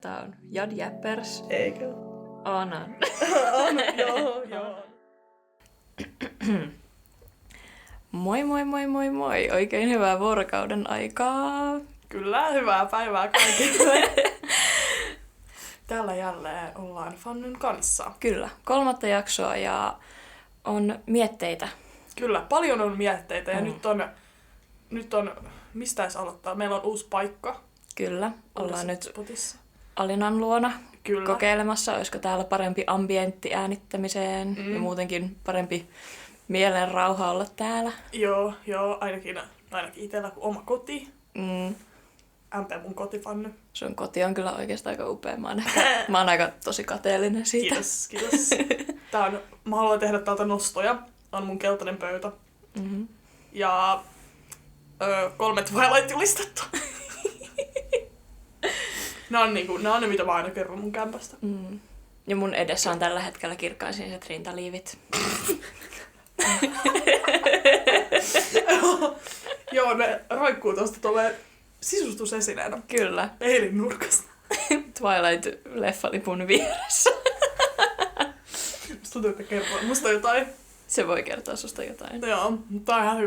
Tää on Jad Jäppers. Eikö? On. Joo. Moi moi moi moi moi. Oikein hyvää vuorokauden aikaa. Kyllä, hyvää päivää kaikille. Täällä jälleen ollaan Fannyn kanssa. Kyllä, 3. jaksoa ja on mietteitä. Kyllä, paljon on mietteitä ja nyt on, mistä edes aloittaa? Meillä on uusi paikka. Kyllä, ollaan nyt spotissa. Alinan luona Kyllä. kokeilemassa, olisiko täällä parempi ambientti äänittämiseen ja muutenkin parempi mielen rauha olla täällä. Joo, ainakin itsellä kuin oma koti. MP mun kotifanny. Sun koti on kyllä oikeastaan aika upea. Mä oon aika tosi kateellinen siitä. Kiitos. Mä haluan tehdä täältä nostoja. On mun keltainen pöytä. Mm-hmm. Ja 3 Twilight-julistettu. Nämä on ne, mitä mä aina kerron mun kämpästä. Mm. Ja mun edessä on tällä hetkellä kirkkaisiniset rintaliivit. Joo, ne roikkuu tosta tuolle sisustusesineenä. Kyllä. Peilin nurkasta. Twilight-leffalipun vieressä. Musta tuntuu, että kertoo musta jotain. Se voi kertoa susta jotain. Joo, tää on ihan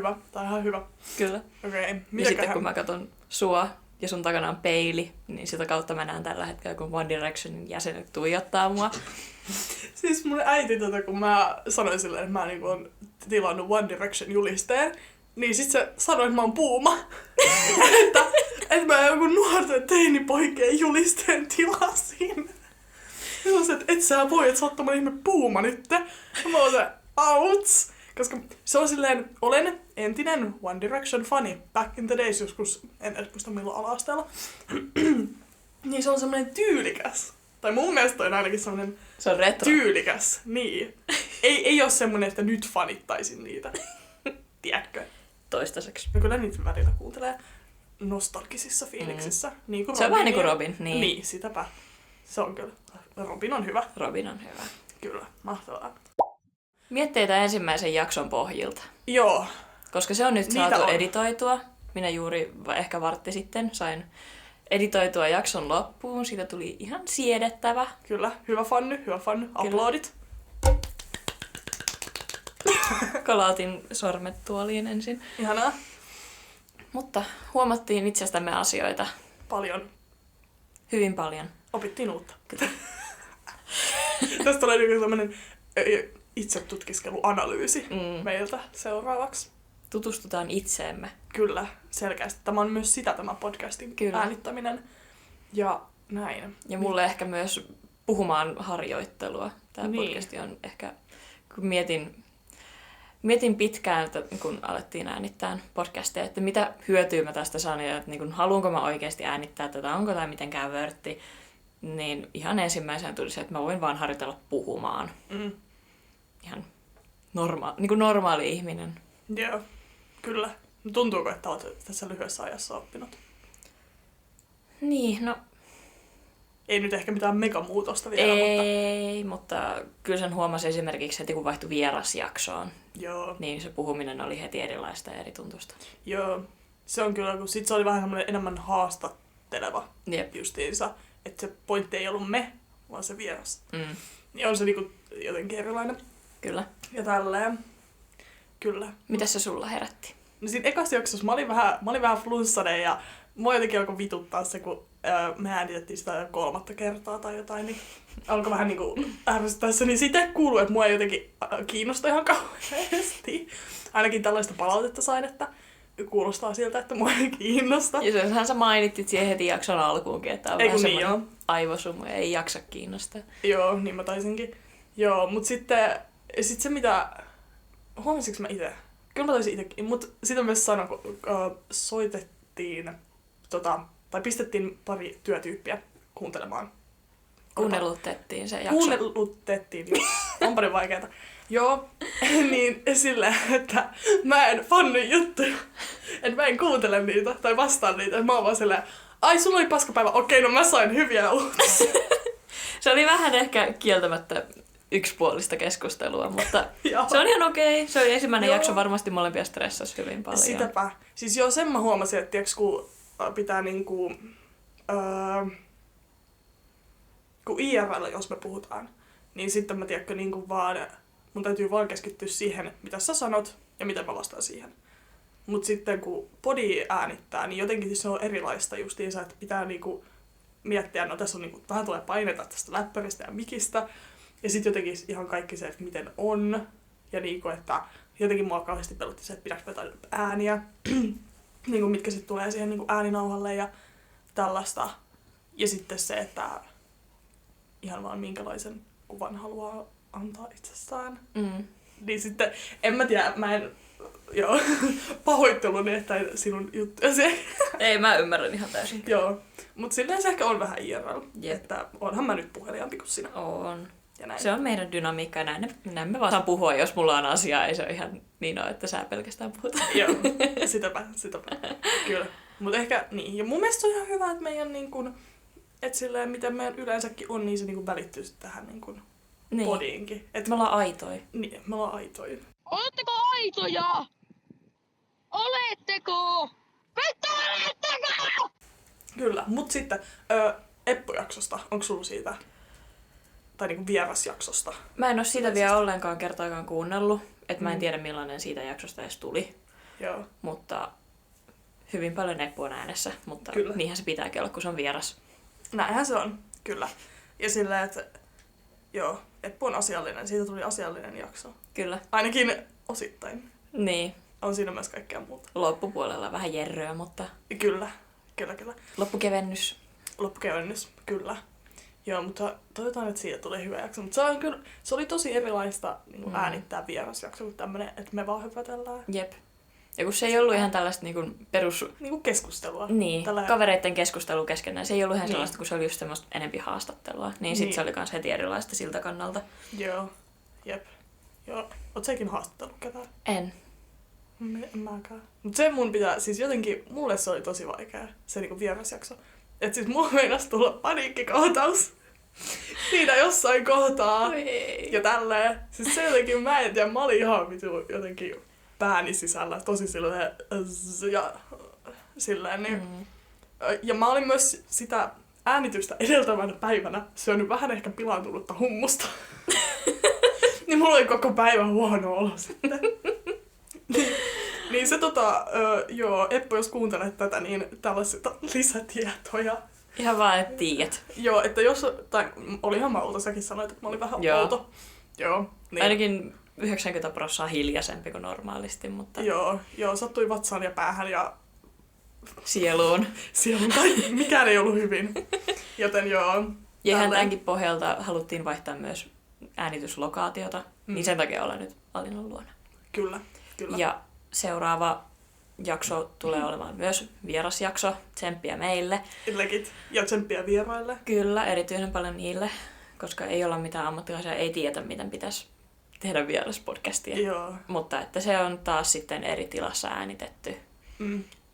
hyvä. Kyllä. Okei, ja sitten kun mä katson sua ja sun takana on peili, niin sitä kautta mä näen tällä hetkellä, kun One Directionin jäsenet tuijottaa mua. Siis mun äiti, kun mä sanoin silleen, että mä oon tilannut One Direction julisteen, niin sit se sanoi, että mä oon puuma. että mä joku nuorten teinipoikien julisteen tilasin. Ja mä sanoin, että et sä voi, että sä oot tommonen ihme puuma nyt. Mä oon se, outs! Koska se on silleen, olen entinen One Direction fani back in the days, joskus, en edes muista milloin ala-asteella. Niin se on semmonen tyylikäs. Tai mun mielestä on ainakin semmonen se on retro. Tyylikäs, niin. ei oo semmonen, että nyt fanittaisin niitä. Tiedätkö? Toistaiseksi. No kyllä niitä välillä kuuntelee nostalgisissa fiiliksissä. Niin kuin se on vähän niin kuin Robin. Niin, sitäpä. Se on kyllä. Robin on hyvä. Robin on hyvä. Kyllä, mahtavaa. Mietteitä ensimmäisen jakson pohjilta. Joo. Koska se on nyt saatu editoitua. Minä juuri ehkä vartti sitten sain editoitua jakson loppuun. Siitä tuli ihan siedettävä. Kyllä, hyvä fanny. Aplodit. Kolautin sormet tuoliin ensin. Ihanaa. Mutta huomattiin itsestämme asioita. Paljon. Hyvin paljon. Opittiin uutta. Kyllä. Tästä tulee joku sellainen itsetutkiskelu-analyysi meiltä seuraavaksi. Tutustutaan itseemme. Kyllä, selkeästi. Tämä on myös sitä tämä podcastin äänittäminen. Ja näin. Ja mulle ehkä myös puhumaan harjoittelua. Tämä podcasti on ehkä, kun mietin pitkään, että kun alettiin äänittää podcasteja, että mitä hyötyä mä tästä saan ja että niin haluanko mä oikeasti äänittää tätä, onko tämä mitenkään vörtti. Niin ihan ensimmäisenä tuli se, että mä voin vaan harjoitella puhumaan. Ihan normaali ihminen. Joo, kyllä. Tuntuuko, että olet tässä lyhyessä ajassa oppinut? Niin, no... Ei nyt ehkä mitään megamuutosta vielä, mutta kyllä sen huomasi esimerkiksi heti, kun vaihtui vierasjaksoon. Joo. Niin se puhuminen oli heti erilaista ja eri tuntusta. Joo, se on kyllä, kun sit se oli vähän semmoinen enemmän haastatteleva justiinsa. Että se pointti ei ollut me, vaan se vieras. Niin on se niinku jotenkin erilainen. Kyllä. Ja tälleen. Kyllä. Mitäs se sulla herätti? No siinä ekassa jaksossa mä olin vähän flunssainen ja mua jotenkin alkoi vituttaa se, kun me äänitettiin sitä 3. kertaa tai jotain, niin alkoi vähän niinku ärsyttää se, niin siitä kuuluu, että mua ei jotenkin kiinnosta ihan kauheasti. Ainakin tällaista palautetta sain, että kuulostaa siltä, että mua ei kiinnosta. Ja senhän sä mainittit siihen heti jakson alkuunkin, että on vähän semmoinen aivosumu ja ei jaksa kiinnostaa. Joo, niin mä taisinkin. Joo, mut sitten se mitä... Huomasinko mä itse? Kyllä mä taisin itsekin, mut sitä myös sanoin, kun soitettiin tai pistettiin pari työtyyppiä kuuntelemaan. Kuunnellutettiin se jakso. Kuunnellutettiin, joo. On paljon vaikeeta. Joo, niin silleen, että mä en fanny juttuja. Että mä en kuuntele niitä tai vastaan niitä. Mä oon vaan silleen, ai sulla oli paskapäivä, okei, no mä sain hyviä uutisia. Se oli vähän ehkä kieltämättä yksipuolista keskustelua, mutta se on ihan okei. Se oli ensimmäinen jakso, varmasti molempia stressasi hyvin paljon. Sitäpä. Siis joo, sen mä huomasin, että kun pitää niinku... kun IRL, jos me puhutaan, niin sitten mä tiedätkö niinku vaan, mun täytyy vaan keskittyä siihen, mitä sä sanot ja mitä mä vastaan siihen. Mut sitten kun podi äänittää, niin jotenkin se on erilaista justiinsa, että pitää niinku miettiä, no tässä on niinku, vähän tulee paineta tästä läppäristä ja mikistä. Ja sitten jotenkin ihan kaikki se, että miten on. Ja niinku, että jotenkin mua kauheasti pelotti se, että pidäkö vetää ääniä, niinku, mitkä sitten tulee siihen niinku ääninauhalle ja tällaista. Ja sitten se, että ihan vaan minkälaisen kuvan haluaa antaa itsestään. Niin sitten, en mä tiedä, mä en, joo, pahoitteluni, että sinun juttuasi. Ei, mä ymmärrän ihan täysin. Joo, mut silleen se ehkä on vähän IRL, että onhan mä nyt puheliaampi kuin sinä. On. Ja näin. Se on meidän dynamiikka ja näin me vaan saan puhua, jos mulla on asiaa, ei se ole ihan niin ole, että sä pelkästään puhut. Joo, sitäpä. Kyllä. Mut ehkä niin. Ja mun mielestä se on ihan hyvä, että meidän niin kun, että silleen, miten meidän yleensäkin on, niin se niin kun välittyy sitten tähän niin kun Niin. podiinkin. Et, Me ollaan aitoi. niin, me ollaan aitoja. Oletteko aitoja? Oletteko? Vittu oletteko? Kyllä, mut sitten Eppu-jaksosta, onko sulla siitä, tai niinku vierasjaksosta? Mä en oo sitä vielä ollenkaan kertaakaan kuunnellut, että mä en tiedä millainen siitä jaksosta edes tuli, Joo. mutta hyvin paljon Eppu on äänessä, mutta Kyllä. niinhän se pitääkin olla, kun se on vieras. Näinhän se on, kyllä. Ja silleen, että joo, Eppu on asiallinen, siitä tuli asiallinen jakso. Kyllä. Ainakin osittain. Niin, On siinä myös kaikkea muuta. loppupuolella vähän jerryä, mutta Kyllä. loppukevennys. Loppukevennys, kyllä. Joo, mutta toivotaan, että siitä tulee hyvä jakso. Mutta se, on kyllä, se oli tosi erilaista niin äänittää vierasjakso kuin tämmönen, että me vaan hypätellään. Jep. Ja kun se ei ollut ihan tällaista niin kuin perus... Niin kuin keskustelua. Niin, Tällä... kavereitten keskustelu keskenään. Se ei ollut ihan Niin. sellaista, kun se oli just semmoista enempi haastattelua. Niin sit Niin. se oli kans heti erilaista siltä kannalta. Joo, jep. Joo. Oot säkin haastattellut ketään? En. En mäkään. Mut se mun pitää, siis jotenkin, mulle se oli tosi vaikea, se niinku vierasjakso. Et siis mulla meinasi tulla paniikkikohtaus siinä jossain kohtaa. Oi ei. Ja tälleen. Siis se jotenkin, mä en tiedä, mä olin ihan vitu jotenkin pääni sisällä, tosi silleen ja silleen niin. Ja mä olin myös sitä äänitystä edeltävänä päivänä syönyt vähän ehkä pilaantunutta hummusta. Niin mulla oli koko päivä huono olo sitten. Niin se joo, Eppu, jos kuuntelet tätä, niin tällaisia lisätietoja. Ihan vaan, että tiedät. Joo, että jos, tai olihan mä outo, säkin sanoit, että mä olin vähän Joo. outo. Joo. Niin. Ainakin 90% hiljaisempi kuin normaalisti, mutta Joo, sattui vatsaan ja päähän ja sieluun. sielun tai mikään ei ollut hyvin. Joten joo. Ja ihan tälleen. tämänkin pohjalta haluttiin vaihtaa myös äänityslokaatiota, niin sen takia olen nyt Alinan luona. Kyllä. Ja seuraava jakso tulee olemaan myös vierasjakso, tsemppiä meille. Legit. Ja tsemppiä vieraille. Kyllä, erityisen paljon niille, koska ei olla mitään ammattilaisia, ei tiedä miten pitäisi tehdä vieraspodcastia. Joo. Mutta että se on taas sitten eri tilassa äänitetty.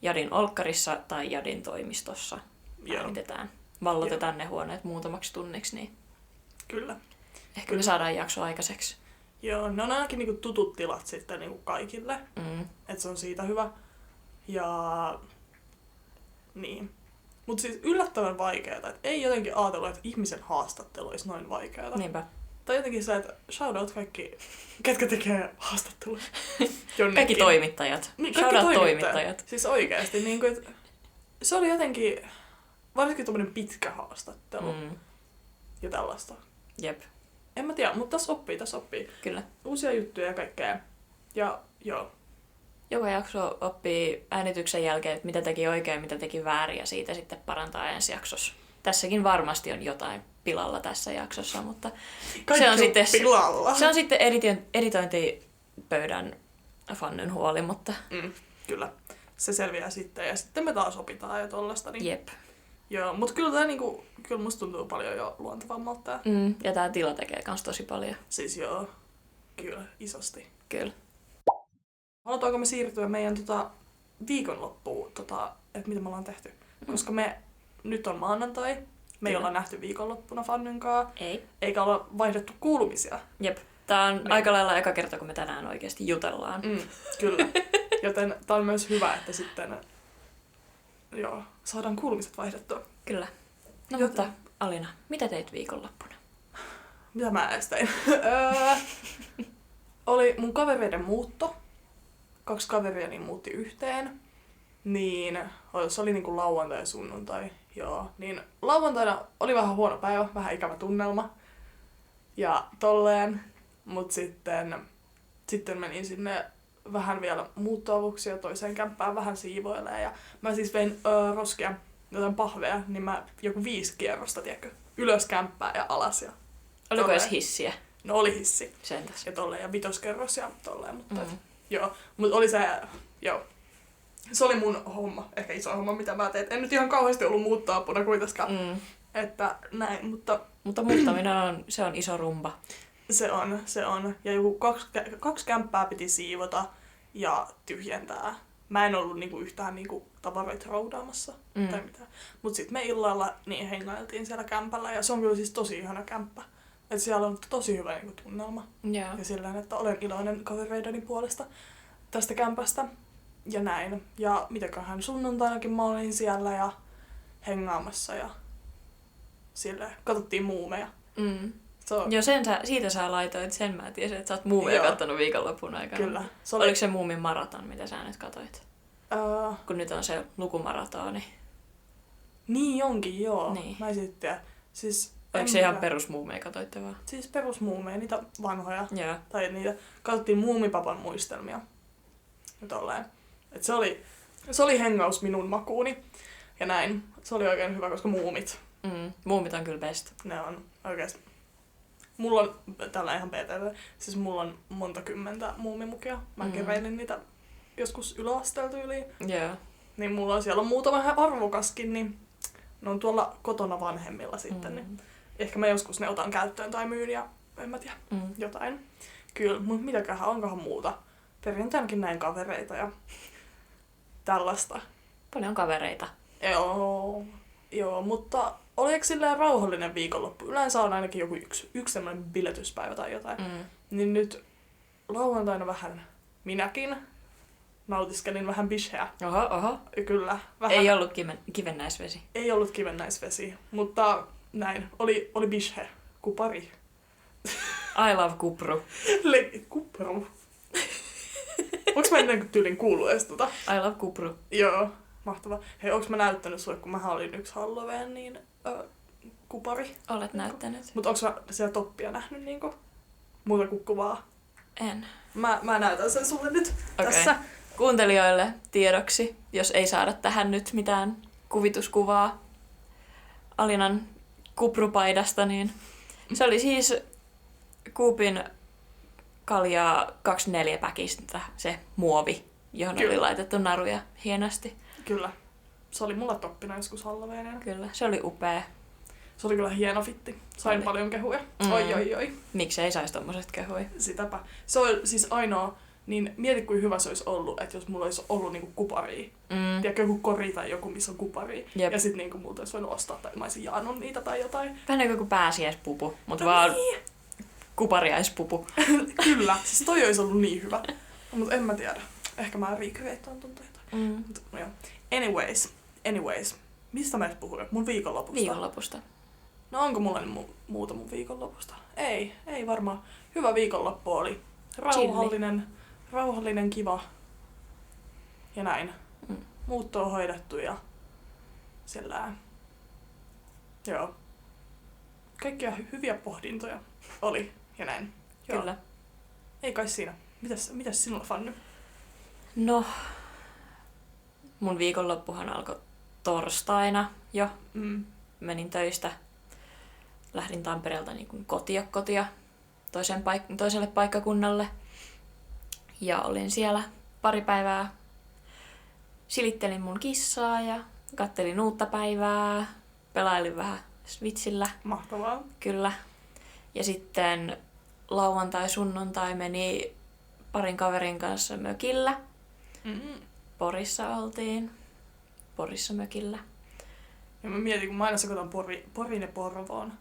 Jadin olkkarissa tai Jadin toimistossa Joo. äänitetään. Vallotetaan ne huoneet muutamaksi tunniksi, niin Kyllä. ehkä me saadaan jakso aikaiseksi. Joo, ne on ainakin niinku tutut tilat sitten niinku kaikille. Että se on siitä hyvä. Ja niin. Mut siis yllättävän vaikeeta. Et ei jotenkin ajatellut, että ihmisen haastattelu olisi noin vaikeeta. Niinpä. Tai jotenkin se, että shoutout kaikki, ketkä tekee haastatteluja. Jonnekin. Kaikki toimittajat. Niin, Shoutout toimittajat. Siis oikeesti, niin kuin, se oli jotenkin, varsinkin tommonen pitkä haastattelu ja tällaista. Jep, En mä tiedä, mutta tässä oppii. kyllä. Uusia juttuja ja kaikkea. Ja joo. Joka jakso oppii äänityksen jälkeen, että mitä teki oikein, mitä teki väärin ja siitä sitten parantaa ensi jaksossa. Tässäkin varmasti on jotain pilalla tässä jaksossa, mutta Kaikki se on sitten, pilalla. se on sitten editointipöydän fannyn huoli, mutta Kyllä. Se selviää sitten ja sitten me taas opitaan ja tollaista. Niin... jep. Joo, mutta kyllä tää niinku, kyllä musta tuntuu paljon jo luontevammalta tää. Ja tää tila tekee kans tosi paljon. Siis joo, kyllä, isosti. Kyllä. Halutaanko me siirtyä meidän viikonloppuun, että mitä me ollaan tehty? Koska me nyt on maanantai, me ei Kyllä. olla nähty viikonloppuna Fannynkaan, Ei. eikä olla vaihdettu kuulumisia. Jep. Tää on Niin. aika lailla eka kerta, kun me tänään oikeasti jutellaan. Kyllä. Joten tää on myös hyvä, että sitten joo, saadaan kuulumiset vaihdettua. Kyllä. No mutta Alina, mitä teit viikonloppuna? Mitä mä edes tein? Oli mun kavereiden muutto. 2 kaveria niin muutti yhteen. Niin, se oli niinku lauantai ja sunnuntai. Joo. Niin lauantaina oli vähän huono päivä, vähän ikävä tunnelma. Ja tolleen. Mut sitten menin sinne vähän vielä muuttoavuksi ja toiseen kämppään vähän siivoilemaan. Ja mä siis vein roskia, jotain pahveja, niin mä joku 5 kierrosta, tiedätkö? Ylös kämppää ja alas. Ja oliko tolleen. edes hissiä? No oli hissi. Sentäs. Ja tolleen, ja 5. kerros ja tolleen, mutta joo. Mut oli se, joo. Se oli mun homma, ehkä iso homma, mitä mä tein. En nyt ihan kauheasti ollut muuttoapuna kuitenkaan. Että näin, mutta... Mutta muuttaminen se on iso rumba. Se on. Ja joku 2 kämppää piti siivota ja tyhjentää. Mä en ollut niinku yhtään niinku tavaroita roudaamassa tai mitään. Mut sit me illalla niin hengailtiin siellä kämpällä ja se on kyllä siis tosi ihana kämppä. Et siellä on tosi hyvä niinku tunnelma. Yeah. Ja sillä että olen iloinen kavereideni puolesta tästä kämpästä. Ja näin. Ja mitäköhän sunnuntainakin mä olin siellä ja hengaamassa ja silleen katsottiin muumeja. Joo, siitä sä laitoit, sen mä tiesin, että sä oot muumeja kattonut viikonlopun aikana. Kyllä. Oliko se muumin maraton, mitä sä nyt katsoit? Kun nyt on se lukumaratoni. Niin onkin, joo. Niin. Mä sitten siis oliko se ihan perusmuumeja katsoitte vaan? Siis perusmuumeja, niitä vanhoja. Joo. Tai niitä katsottiin Muumipapan muistelmia. Ja tolleen. Et se oli hengaus minun makuuni. Ja näin. Se oli oikein hyvä, koska muumit. Muumit on kyllä best. Ne on oikeesti. Mulla on, tällä ihan PTV, siis mulla on monta kymmentä muumimukia. Mä keräilin niitä joskus yläasteelta yli. Joo. Niin mulla on siellä muutama vähän arvokaskin, niin ne on tuolla kotona vanhemmilla sitten. Niin ehkä mä joskus ne otan käyttöön tai myyn ja en mä tiedä, jotain. Kyllä, mutta mitäköhän, onkohan muuta. Perjantainakin näin kavereita ja tällaista. Paljon kavereita. Joo, mutta oliko silleen rauhallinen viikonloppu? Yleensä on ainakin joku yksi semmoinen biletyspäivä tai jotain. Niin nyt lauantaina vähän minäkin nautiskelin vähän bisheä. Oho. Kyllä. Vähän. Ei ollut kivennäisvesi. Ei ollut kivennäisvesi, mutta näin. Oli bishe. Kupari. I love kupru. Kupru. Onks mä ennen tyylin kuullut edes tota? I love kupru. Joo, mahtavaa. Hei, onks mä näyttänyt sulle, kun mä olin yksi Halloween, niin kupari? Olet näyttänyt. Mut onks mä siellä toppia nähnyt niinku? Muuta kuin kuvaa? En. Mä näytän sen sulle nyt tässä. Kuuntelijoille tiedoksi, jos ei saada tähän nyt mitään kuvituskuvaa Alinan kuprupaidasta, niin se oli siis Coopin kaljaa 24-päkistä se muovi, johon oli laitettu naruja hienosti. Kyllä. Se oli mulla toppina joskus Halloweenina. Kyllä, se oli upea. Se oli kyllä hieno fitti. Sain paljon kehuja. Oi. Miksi ei saisi tommoset kehuja? Sitäpä. Se on siis ainoa, niin mieti kuin hyvä se olisi ollut, että jos mulla olisi ollut niinku kuparia. Tiedätkö, joku kori tai joku, missä on kuparia. Jep. Ja sit niinku multa olisi voinut ostaa tai mä olisin jaannut niitä tai jotain. Vähän niin kuin pääsiäispupu, mutta vaan kupariaispupu. Kyllä, siis toi olisi ollut niin hyvä. Mutta en mä tiedä. Ehkä mä recreataan tuntuu jotain. No joo. Anyways. Mistä mä edes puhuin? Mun viikonlopusta. No onko mulla muuta mun viikonlopusta? Ei varmaan. Hyvä viikonloppu oli. Rauhallinen, kiva. Ja näin. Muutto on hoidettu ja sillään. Joo. Kaikkia hyviä pohdintoja oli ja näin. Joo. Kyllä. Ei kai siinä. Mitäs sinulla, Fanny? No, mun viikonloppuhan alkoi torstaina jo. Menin töistä. Lähdin Tampereelta niin kuin kotia toiselle paikkakunnalle. Ja olin siellä pari päivää. Silittelin mun kissaa ja kattelin uutta päivää. Pelailin vähän Switchillä. Mahtavaa. Kyllä. Ja sitten lauantai-sunnuntai meni parin kaverin kanssa mökillä. Porissa oltiin. Porissa mökillä. Ja mä mietin, kun mä aina sekoitan Porin ja Porvoon.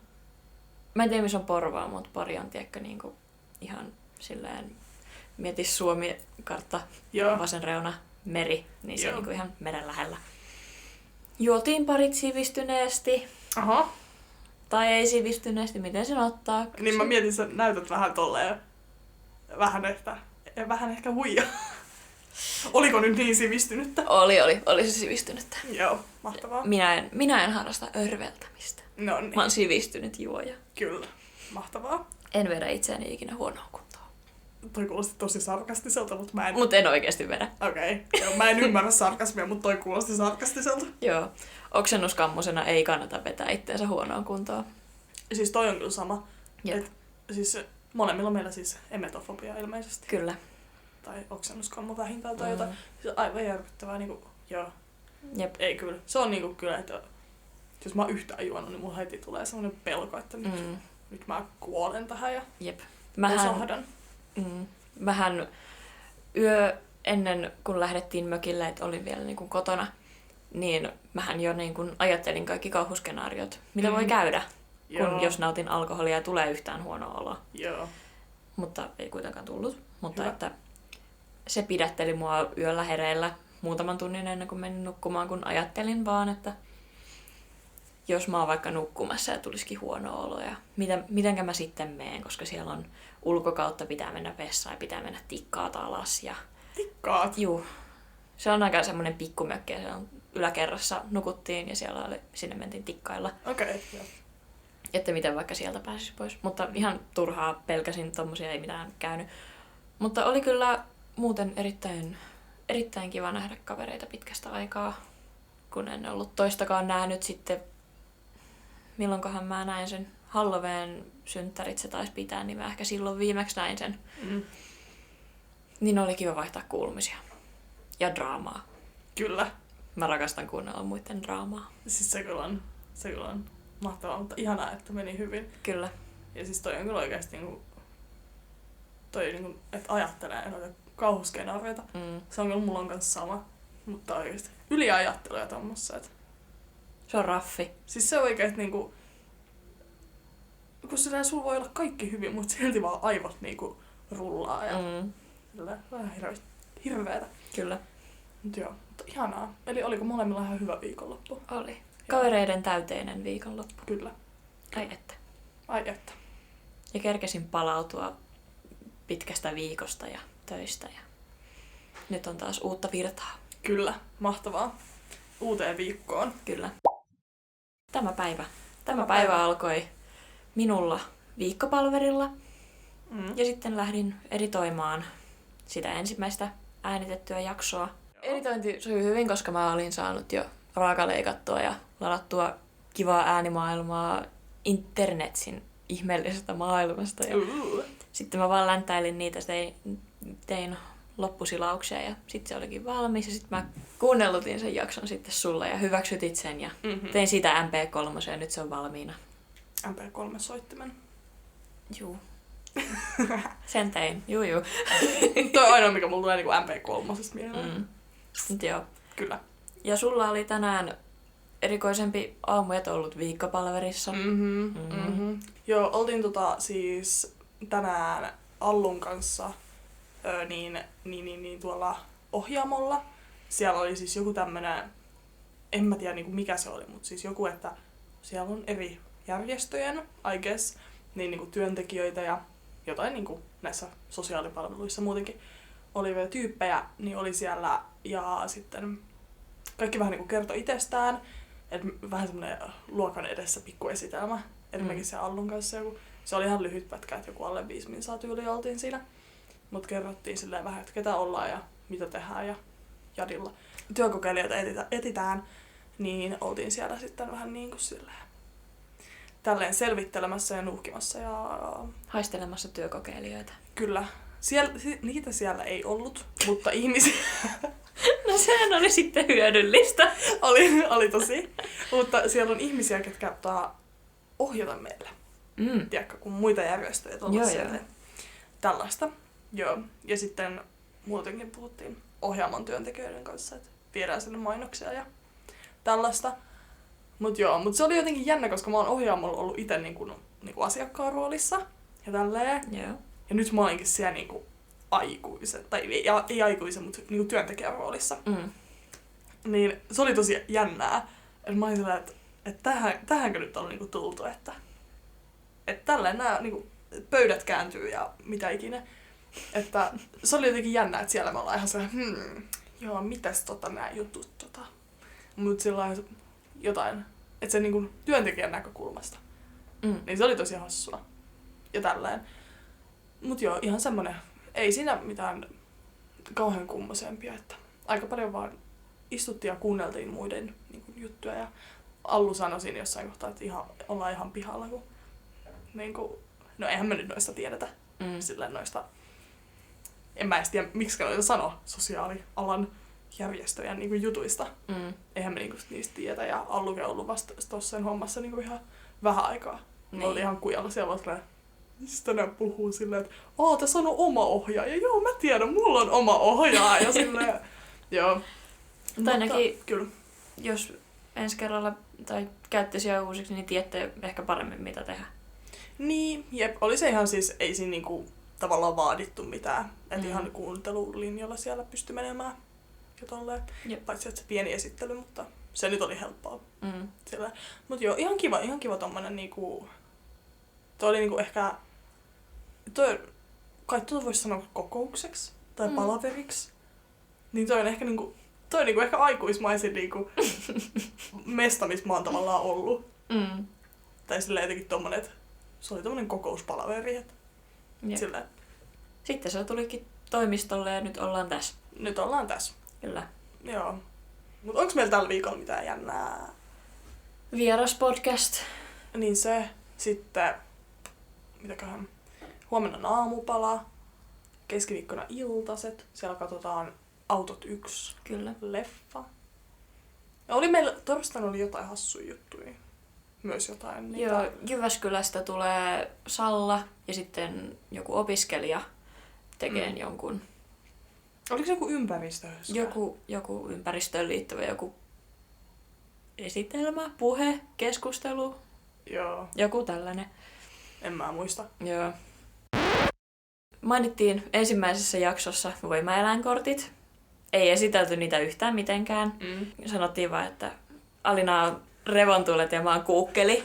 Mä en tiedä, missä on Porvaa, mutta Pori on tiedätkö, niinku ihan silleen, mieti Suomi-kartta, vasen reuna, meri, niin se on niinku ihan meren lähellä. Juotiin parit sivistyneesti, Aha. Tai ei sivistyneesti, miten sen ottaa. Niin mä mietin, sä näytät vähän tolleen, vähän ehkä huijaa. Oliko nyt niin sivistynyttä? Oli se sivistynyttä. Joo, mahtavaa. Minä en harrasta örveltämistä. No niin. Mä oon sivistynyt juoja. Kyllä, mahtavaa. En vedä itseäni ikinä huonoon kuntoon. Toi kuulosti tosi sarkastiselta, mutta mä en... Mut en oikeesti vedä. Okei. Joo, mä en ymmärrä sarkasmia, mutta toi kuulosti sarkastiselta. Joo. Oksennuskammusena ei kannata vetää itteensä huonoon kuntoon. Siis toi on kyllä sama. Jep. Siis molemmilla meillä siis emetofobia ilmeisesti. Kyllä. Tai oksennuskammo vähintään tai jotain. Siis aivan järkyttävää niinku, joo. Jep. Ei kyllä. Se on niinku kyllä, että jos mä oon yhtään juonut, niin mulla heti tulee semmonen pelko, että nyt mä kuolen tähän ja Jep. osahdan. Mähän yö ennen kun lähdettiin mökille, että olin vielä niin kuin kotona, niin mähän jo niin kuin ajattelin kaikki kauhuskenaariot, mitä voi käydä, kun jos nautin alkoholia ja tulee yhtään huono olo. Joo. Mutta ei kuitenkaan tullut. Mutta Hyvä. että se pidätteli mua yöllä hereillä muutaman tunnin ennen kuin menin nukkumaan, kun ajattelin vaan, että jos mä oon vaikka nukkumassa ja tulisikin huono olo ja mitenkä mä sitten meen, koska siellä on ulkokautta, pitää mennä vessaan ja pitää mennä tikkaat alas. Ja... Tikkaat? Juu. Se on aika semmoinen pikkumökki ja se on yläkerrassa nukuttiin ja sinne mentiin tikkailla. Okei, joo. Että miten vaikka sieltä pääsisi pois. Mutta ihan turhaa pelkäsin, tommosia ei mitään käynyt. Mutta oli kyllä muuten erittäin kiva nähdä kavereita pitkästä aikaa, kun en ollut toistakaan nähnyt sitten. Milloinkohan mä näin sen Halloween synttärit se taisi pitää, niin mä ehkä silloin viimeksi näin sen. Niin oli kiva vaihtaa kuulumisia. Ja draamaa. Kyllä. Mä rakastan kuunnella muiden draamaa. Siis se kyllä on mahtavaa, mutta ihanaa, että meni hyvin. Kyllä. Ja siis toi on kyllä oikeesti niinku, että ajattelee noita kauhuskenaarioita. Se on kyllä mulla on kanssa sama. Mutta oikeesti yliajatteluja tommossa, että Se on raffi. siis se oikeesti niinku, kun silleen sulla voi olla kaikki hyvin, mutta silti vaan aivot niinku rullaa ja silleen vähän hirveetä. Kyllä. Mut joo, mutta ihanaa. Eli oliko molemmilla ihan hyvä viikonloppu? Oli. Kavereiden täyteinen viikonloppu. Kyllä. Ai että. Ai että. Ja kerkesin palautua pitkästä viikosta ja töistä. Ja nyt on taas uutta virtaa. Kyllä, mahtavaa. Uuteen viikkoon. Kyllä. Tämä päivä alkoi minulla viikkopalverilla. Ja sitten lähdin editoimaan sitä ensimmäistä äänitettyä jaksoa. Editointi sujui hyvin, koska mä olin saanut jo raakaleikattua ja ladattua kivaa äänimaailmaa internetsin ihmeellisestä maailmasta. Ja sitten mä vaan läntäilin niitä, tein loppusilauksia ja sitten se olikin valmis. Ja sitten mä kuunnellutin sen jakson sitten sulle ja hyväksytit sen ja tein siitä MP3 ja nyt se on valmiina. MP3-soittimen. Juu. Sen tein, juu. Toi on ainoa, mikä mulla tulee niinku MP3 mieleen. Mut joo. Kyllä. Ja sulla oli tänään erikoisempi aamuet ollut viikkopalverissa. Joo, oltiin siis tänään Allun kanssa tuolla Ohjaamolla. Siellä oli siis joku tämmönen, en mä tiedä niinku mikä se oli, mutta siis joku, että siellä on eri järjestöjen, I guess, niinku työntekijöitä ja jotain niinku näissä sosiaalipalveluissa muutenkin olevia tyyppejä, niin oli siellä ja sitten kaikki vähän niinku kertoi itsestään, että vähän semmoinen luokan edessä pikkuesitelmä, esimerkiksi se Allun kanssa joku. Se oli ihan lyhyt pätkä, että joku alle 5 minsaa tyyli oltiin siinä. Mut kerrottiin silleen vähän, että ketä ollaan ja mitä tehdään ja jadilla. Työkokeilijoita etitään, niin oltiin siellä sitten vähän niin kuin silleen tälleen selvittelemässä ja nuuhkimassa ja... Haistelemassa työkokeilijoita. Kyllä. Niitä siellä ei ollut, mutta ihmisiä... No sehän oli sitten hyödyllistä. oli tosi. Mutta siellä on ihmisiä, ketkä ohjata meille. Tiedätkö, kun muita järjestöjä tuolla siellä. Tällaista. Joo. Ja sitten muutenkin puhuttiin Ohjaamon työntekijöiden kanssa, että viedään sinne mainoksia ja tällaista. Mut se oli jotenkin jännä, koska mä oon Ohjaamolla ollut itse niinku asiakkaan roolissa ja tälleen. Joo. Ja nyt mä olinkin siellä niinku aikuisen, tai ei aikuisen, mutta niinku työntekijän roolissa. Niin se oli tosi jännää. Et mä olin sillä, että että tähänkö nyt on niinku tultu, että tälleen nämä niinku, pöydät kääntyy ja mitä ikinä. Että se oli jotenkin jännä, että siellä me ollaan ihan sellainen, joo, mitäs nämä jutut Mut sillain jotain, että se niinku työntekijän näkökulmasta. Niin se oli tosi hassua. Ja tälleen. Mut joo, ihan semmonen, ei siinä mitään kauhean kummosempia, että aika paljon vaan istuttiin ja kuunneltiin muiden niinku, juttuja ja Allu sanoi siinä jossain kohtaa, että ollaan ihan pihalla, kun niinku, no eihän me nyt noista tiedetä. Silleen noista, en mä edes tiedä, miksi noita sano sosiaalialan järjestöjen niinku, jutuista. Eihän me niinku, niistä tiedä ja Allukin on ollut vasta tossa sen hommassa niinku, ihan vähän aikaa. Niin. Mä olin ihan kujalla siellä vaan silleen, mistä ne puhuu silleen, että tässä on oma ohjaaja. Joo, mä tiedän, mulla on oma ohjaaja. Silleen, joo. Tai ainakin, kyllä. Jos ensi kerralla tai käytte siellä uusiksi, niin tiedätte ehkä paremmin mitä tehdä. Niin, jep. Oli se ihan siis, ei siinä niinku tavallaan vaadittu mitään. Että ihan kuuntelulinjalla siellä pystyi menemään ja tolleen. Paitsi että se pieni esittely, mutta se nyt oli helppoa. Mut joo, ihan kiva tommonen niinku... Toi oli niinku ehkä... Kai tuota voisi sanoa kokoukseksi tai palaveriksi. Niin toi on ehkä niinku... Toi on niinku ehkä aikuismaisin niinku mesta, missä mä oon tavallaan ollut. Tai silleen jotenkin tommonen, että se oli tommonen kokouspalaveri. Et silleen. Sitten se tulikin toimistolle ja nyt ollaan tässä. Nyt ollaan tässä. Kyllä. Joo. Mut onks meillä tällä viikolla mitään jännää? Vieraspodcast. Niin se. Sitten... Mitäköhän? Huomenna on aamupala. Keskiviikkona iltaset. Siellä katsotaan Autot 1. Kyllä. Leffa. Ja oli meillä... Torstaina oli jotain hassuja juttuja. Myös jotain niitä. Joo, Jyväskylästä tulee Salla ja sitten joku opiskelija tekee jonkun... Oliko se joku ympäristö? Joku ympäristöön liittyvä joku esitelmä, puhe, keskustelu. Joo. Joku tällainen. En mä muista. Joo. Mainittiin ensimmäisessä jaksossa voimaeläinkortit. Ei esitelty niitä yhtään mitenkään. Sanottiin vaan, että Alina on revontulet ja mä oon kuukkeli.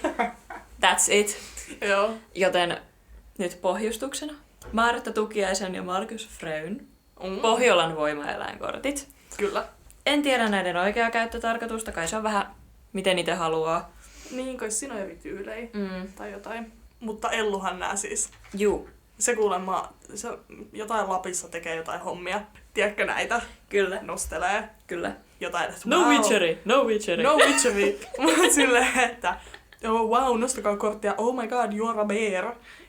That's it. Joo. Joten nyt pohjustuksena. Martta Tukiaisen ja Markus Fröyn. Pohjolan voimaeläinkortit. Kyllä. En tiedä näiden oikeaa käyttötarkoitusta, kai se on vähän miten itse haluaa. Niin, kai siinä on eri tyylejä tai jotain. Mutta Elluhan nää siis. Juu. Se kuulemma, se jotain Lapissa tekee jotain hommia. Tiedätkö näitä? Kyllä. Nostelee. Kyllä. Jotain, että No witchery, no witchery. No witchery. Silleen, että oh wow, nostakaa korttia. Oh my god, you're a bear.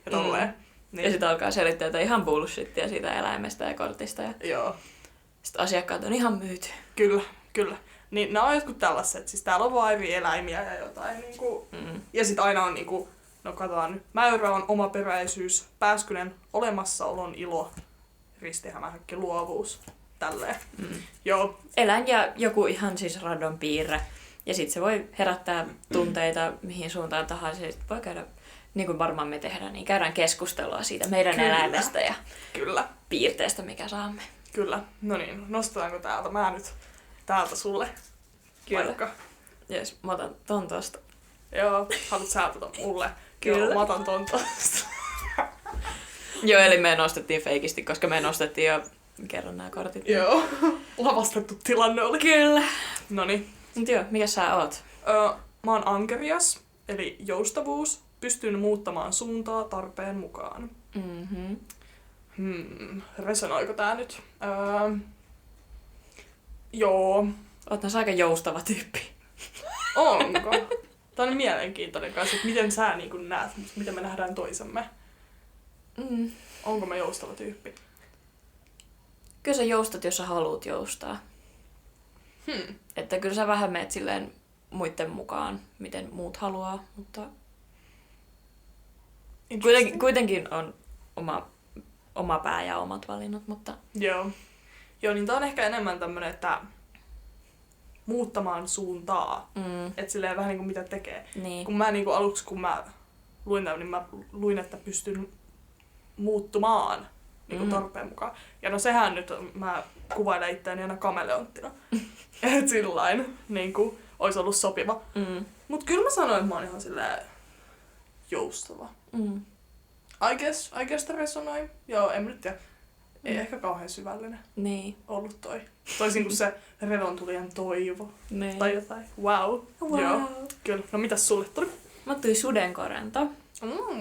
Ja tolleen. Niin. Ja sitten alkaa selittää jotain ihan bullshittia siitä eläimestä ja kortista. Ja joo. sitten asiakkaat on ihan myyty. Kyllä. Niin nämä on jotkut tällaiset. Siis täällä on vaan eri eläimiä ja jotain. Niinku. Ja sit aina on niinku, no katsotaan nyt. Mäyrä on omaperäisyys, Pääskynen olemassaolon ilo, Ristihämähäkki luovuus. Tälleen. Joo. Eläin ja joku ihan siis random piirre. Ja sitten se voi herättää tunteita mihin suuntaan tahansa. Sitten voi käydä, niin kuin varmaan me tehdään, niin käydään keskustelua siitä meidän eläimestä ja piirteestä, mikä saamme. Kyllä. No niin, nostetaanko täältä? Mä nyt täältä sulle. Kyllä. Vaikka. Jes, mä otan ton tosta. Joo, haluat sä ottaa mulle? Kyllä. Joo, mä otan ton tosta. Joo, eli me nostettiin feikisti, koska me nostettiin jo kerran nämä kortit. Joo, lavastettu tilanne oli. Kyllä. Noniin. Mut joo, mikä sä oot? Mä oon ankerias, eli joustavuus. Pystyn muuttamaan suuntaa tarpeen mukaan. Resonoiko tää nyt? Joo. Oot näissä aika joustava tyyppi. Onko? Tää on mielenkiintoinen kanssa, että miten sä niin kun näet, miten me nähdään toisemme. Onko mä joustava tyyppi? Kyllä sä joustat, jos sä haluut joustaa. Että kyllä sä vähän meet silleen muiden mukaan, miten muut haluaa, mutta kuitenkin on oma pää ja omat valinnat, mutta... Joo, niin tää on ehkä enemmän tämmönen, että muuttamaan suuntaa. Että silleen vähän niinku mitä tekee. Niin. Kun mä niinku aluksi, kun mä luin tämän, niin mä luin, että pystyn muuttumaan niinku tarpeen mukaan. Ja no sehän nyt, mä kuvailen itseäni aina kameleonttina. Et sillain, niinku, olisi ollut sopiva. Mut kyllä mä sanoin, että mä oon ihan silleen joustava. I guess resonoi. Joo, en mä nyt tiedä. Ei ehkä kauhean syvällinen Niin. ollut toi. Toisin kuin se revontulijan toivo. Niin. Tai jotain. Wow. Joo, kyllä. No mitäs sulle tuli? Mä tuli sudenkorento,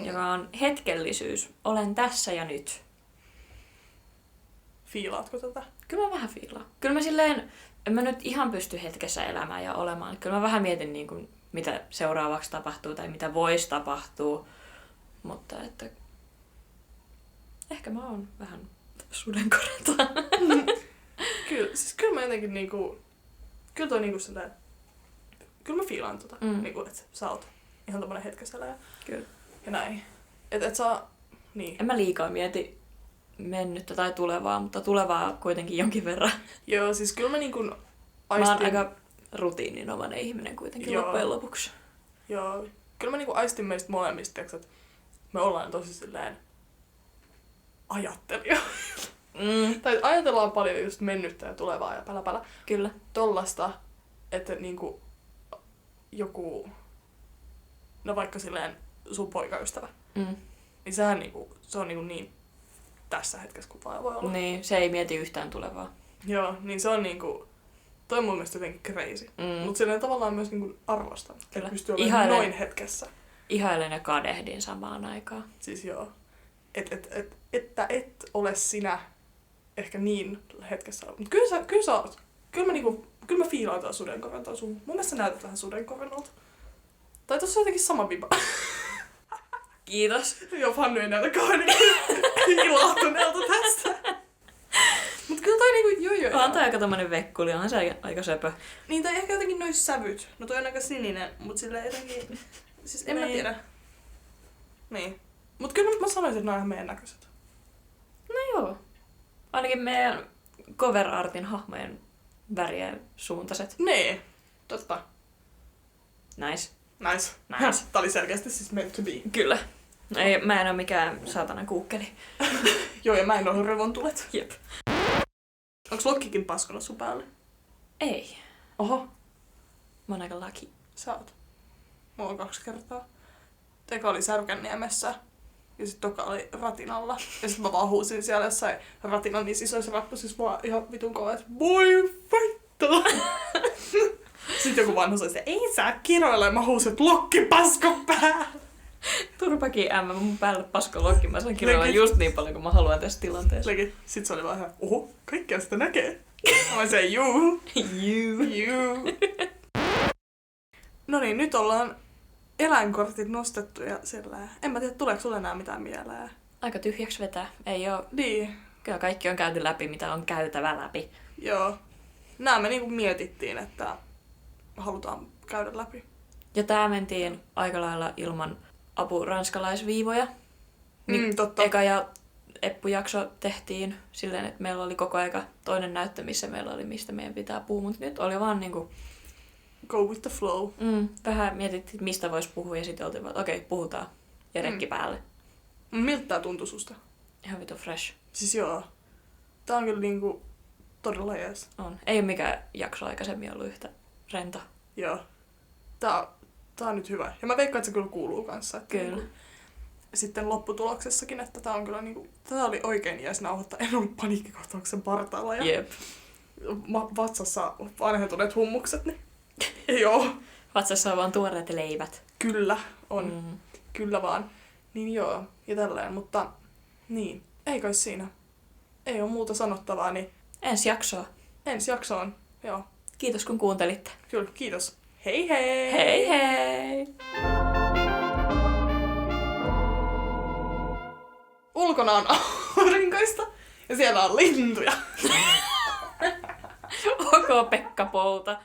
joka on hetkellisyys. Olen tässä ja nyt. Fiilaatko tätä? Kyllä mä vähän fiilaan. Kyllä mä silleen, en mä nyt ihan pysty hetkessä elämään ja olemaan. Kyllä mä vähän mietin, niin kuin, mitä seuraavaksi tapahtuu tai mitä voisi tapahtua. Mutta että ehkä mä oon vähän sudenkorento. Kyllä mä jotenkin niinku, kyllä toi niinku silleen, kyllä mä fiilaan tota, niinku, että sä oot ihan tommonen hetkessä eläjä. Kyllä. Ja näin. Et saa, niin. En mä liikaa mieti mennyttä tai tulevaa, mutta tulevaa kuitenkin jonkin verran. Joo, siis kyllä mä niinku Mä aistin... oon aika rutiininomainen ihminen kuitenkin loppujen lopuksi. Joo. Kyllä mä niinku aistin meistä molemmista, että me ollaan tosi silleen ajattelijoita. Tai ajatellaan paljon just mennyttä ja tulevaa ja pälä. Kyllä. Tollasta, että niinku joku, no vaikka silleen sun poikaystävä, niin sehän niinku, se on niinku niin tässä hetkessä kuin vaan voi olla. Niin, se ei mieti yhtään tulevaa. Joo, niin se on niinku, toi on mun mielestä jotenkin crazy. Mut silleen tavallaan myös niinku arvostan, että pystyy olemaan noin hetkessä. Ihailen ja kadehdin samaan aikaan. Siis joo. Että et ole sinä ehkä niin hetkessä. Mutta kyllä sä oot. Kyllä mä fiilaan tää sudenkorentoa sun. Mun mielestä sä näytät vähän sudenkorennolta. Tai tossa on jotenkin sama viba. Kiitos. Joo, Fanny ei näytä kauhean ilahtuneelta tästä. Mut kyllä toi niinku, joo. On toi aika tommonen vekkuli, on se aika söpö. Niin, tai ehkä jotenkin nois sävyt. No toi on aika sininen, mut silleen jotenkin... Siis en mä tiedä. Niin. Mut kyllä mä sanoisin, että nää on ihan meidän näköiset. No joo. Ainakin meidän cover artin hahmojen värien suuntaiset. Nee. Totta. Nice. Nice. Tää oli selkeästi siis meant to be. Kyllä. Ei, mä en oo mikään saatanan kuukkeli. Joo, ja mä en oo revontulet. Jep. Onks lokkikin paskona sun päälle? Ei. Oho. Mä oon aika lucky. Sä oot. Mulla on 2 kertaa. Eka oli Särkänniemessä. Ja sit toka oli Ratinalla. Ja sit mä vaan huusin siellä jossain Ratinan niin isoissa rappusissa vaan ihan vitun kovaa, että voi vaittaa. Sitten joku vanha sanoi, että ei saa kiroilla. Ja mä huusin, että lokki pasko päällä. Turpakin ämmä mun päälle pasko lokki. Mä saan kiroilla just niin paljon kuin mä haluan tässä tilanteessa. Sitten se oli vaan ihan, oho, kaikkea sitä näkee. Mä sanoin, juu. Juu. No niin, nyt ollaan eläinkortit nostettu ja sellainen. En mä tiedä, tuleeko sulle enää mitään mieleen? Aika tyhjäksi vetää. Ei oo. Niin. Kyllä kaikki on käyty läpi, mitä on käytävä läpi. Joo. Nää me niinku mietittiin, että halutaan käydä läpi. Ja tää mentiin aika lailla ilman apuranskalaisviivoja. Totta. Eka ja Eppu-jakso tehtiin silleen, että meillä oli koko aika toinen näyttö, missä meillä oli, mistä meidän pitää puhua. Mutta nyt oli vaan niinku... Go with the flow. Vähän mietittiin, mistä vois puhua ja sitten oltiin vaan, okei, puhutaan. Ja rekki päälle. Miltä tää tuntui susta? Ihan vitu fresh. Siis joo. Tää on kyllä niinku todella jees. On. Ei ole mikään jakso aikaisemmin ollut yhtä rento. Joo. Tää on nyt hyvä. Ja mä veikkaan, että se kyllä kuuluu kanssa. Että Kyllä. Niinku, sitten lopputuloksessakin, että tää on kyllä niinku... Tätä oli oikein jees nauhoittaa. En ollut paniikkikohtauksen partaalla. Ja Jep. vatsassa vanhentuneet hummukset, niin... Joo. Vatsassa on vaan tuoreet leivät. Kyllä on. Kyllä vaan. Niin joo. Ja tälleen. Mutta niin. Ei kai siinä. Ei oo muuta sanottavaa, niin Ensi jaksoa. ensi jaksoon. Joo. Kiitos kun kuuntelitte. Kyllä. Kiitos. Hei hei! Hei hei! Ulkona on aurinkoista ja siellä on lintuja. OK Pekka Pouta.